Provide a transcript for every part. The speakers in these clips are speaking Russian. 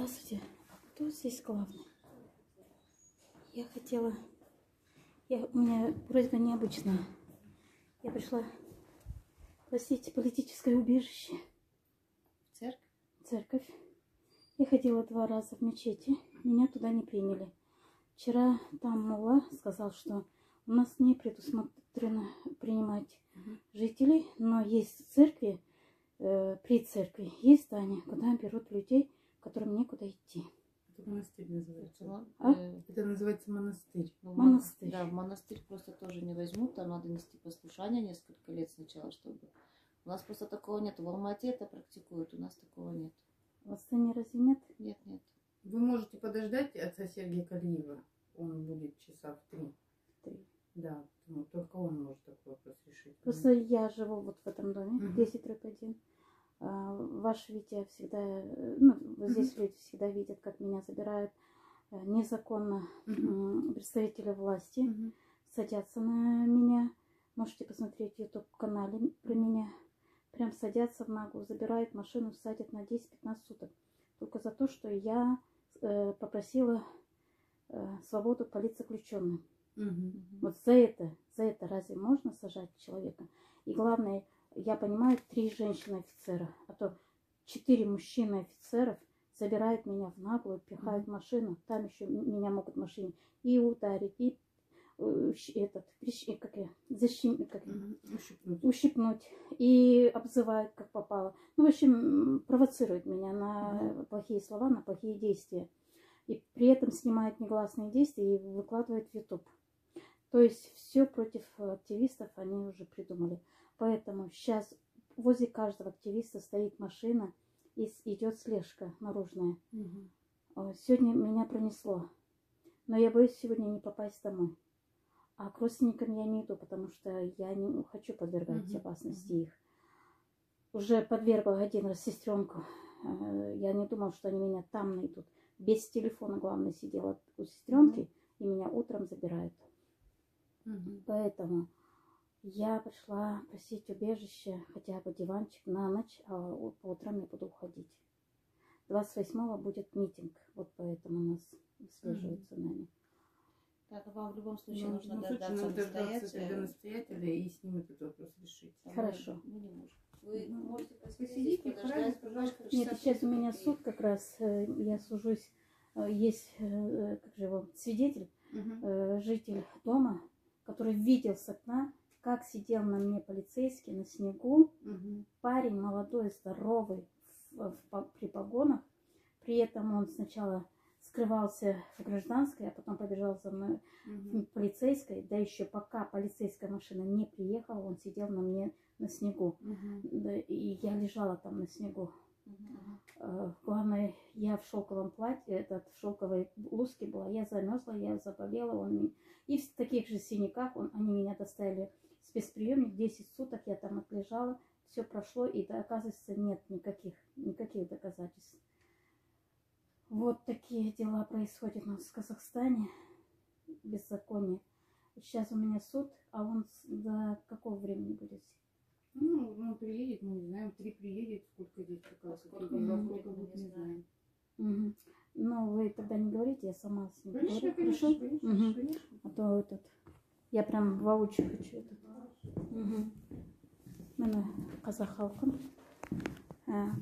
Здравствуйте. А кто здесь главный? Я хотела... У меня просьба необычная. Я пришла просить политическое убежище. Церковь. Я ходила 2 раза в мечети. Меня туда не приняли. Вчера там мулла сказал, что у нас не предусмотрено принимать жителей, но есть церкви, при церкви есть здания, куда берут людей, которым некуда идти. Это монастырь называется. Это называется монастырь. Монастырь. Да, в монастырь просто тоже не возьмут, там надо нести послушание несколько лет сначала, чтобы... У нас просто такого нет. В Алмате это практикуют, у нас такого нет. В Астане разве нет? Нет. Вы можете подождать отца Сергея Калиева. Он будет часа в 3. Да, ну, только он может такой вопрос решить. Просто я живу вот в этом доме, 10/1. Ваш Витя всегда, здесь люди всегда видят, как меня забирают незаконно представители власти, садятся на меня. Можете посмотреть в YouTube-канале про меня. Прям садятся в наглую, забирают машину, садят на 10-15 суток. Только за то, что я попросила свободу политзаключенным. Вот за это разве можно сажать человека? И главное, я понимаю, 3 женщины-офицера, а то 4 мужчины-офицеров забирают меня в наглую, пихают в машину, там еще меня могут в машине и ударить, и ущипнуть, и обзывают как попало. Ну, в общем, провоцируют меня на плохие слова, на плохие действия. И при этом снимают негласные действия и выкладывают в YouTube. То есть все против активистов они уже придумали. Поэтому сейчас возле каждого активиста стоит машина и идет слежка наружная. Сегодня меня пронесло. Но я боюсь сегодня не попасть домой. А к родственникам я не иду, потому что я не хочу подвергать опасности их. Уже подвергла 1 раз сестренку. Я не думала, что они меня там найдут. Без телефона, главное, сидела у сестренки, и меня утром забирают. Поэтому я пришла просить убежище, хотя бы диванчик на ночь, а по утрам я буду уходить. 28-го будет митинг, вот поэтому нас слеживают за нами. Так, вам в любом случае нужно дождаться настоятеля и с ним этот вопрос решить. Хорошо. Мы не можем. Вы можете посидите, подождать. Нет, сейчас у меня суд как раз, я сужусь, есть свидетель, житель дома, который видел с окна, как сидел на мне полицейский на снегу, парень молодой, здоровый, при погонах. При этом он сначала скрывался в гражданской, а потом побежал за мной в полицейской. Да еще пока полицейская машина не приехала, он сидел на мне на снегу. Да, и я лежала там на снегу. Главное, я в шелковом платье, в шелковой блузке была, я замерзла, я заболела. И в таких же синяках они меня доставили в спецприемник, 10 суток я там отлежала, все прошло, и оказывается нет никаких доказательств. Вот такие дела происходят у нас в Казахстане, беззаконие. Сейчас у меня суд, а он до какого времени будет? Ну, он приедет, мы не знаем, 3 приедет, сколько здесь сколько будет, не знаем. Ну, вы тогда не говорите, я сама с ним Конечно, говорю. конечно, Хорошо? конечно. А то я прям воочию хочу этот. Міне қазақ халқын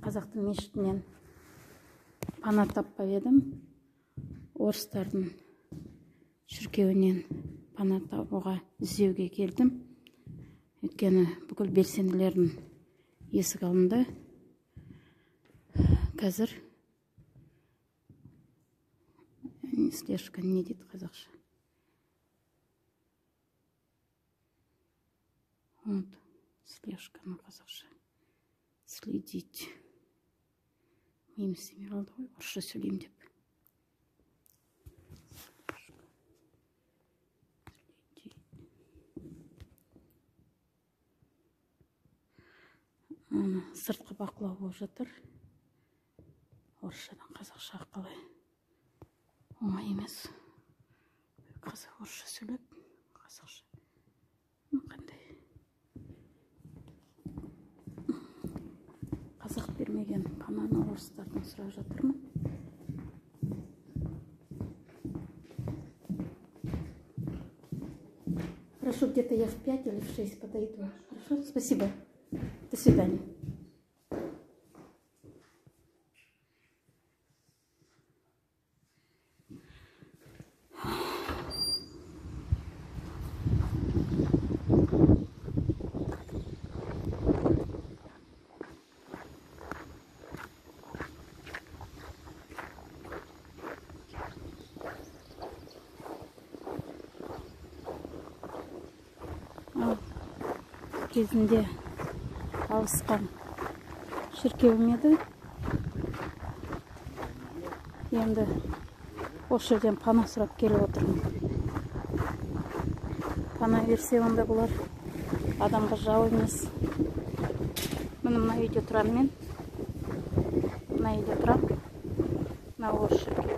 қазақтың мешітінен пана таппап едім. Орыстардың шіркеуінен пана табуға іздеуге келдім. Өйткені бүкіл белсенділердің есік алдында. Қазір слежка не дейді қазақша. Вот, слежка на қазақша. Следить. Менің істемей қалды ғой, орысша сөйлеймін деп. Сыртқы бақылау болып жатыр. Орысшадан қазақша қалай. Оңай емес. Қазақ орысша сөйлеп, қазақша. Қандай. Қазақ бермеген пананы орыстардан сұрап жатырмын. Хорошо, где-то я в 5 или в 6 подойду. Хорошо? Спасибо. До свидания. Кезінде алысқан шіркеуім еді. Енді осы жерден пана сұрап келіп отырмын. Пана берсе онда бұлар адамға жау емес. Мына үйде тұрамын мен. Мына үйде тұрамын. Мына осы шіркеу.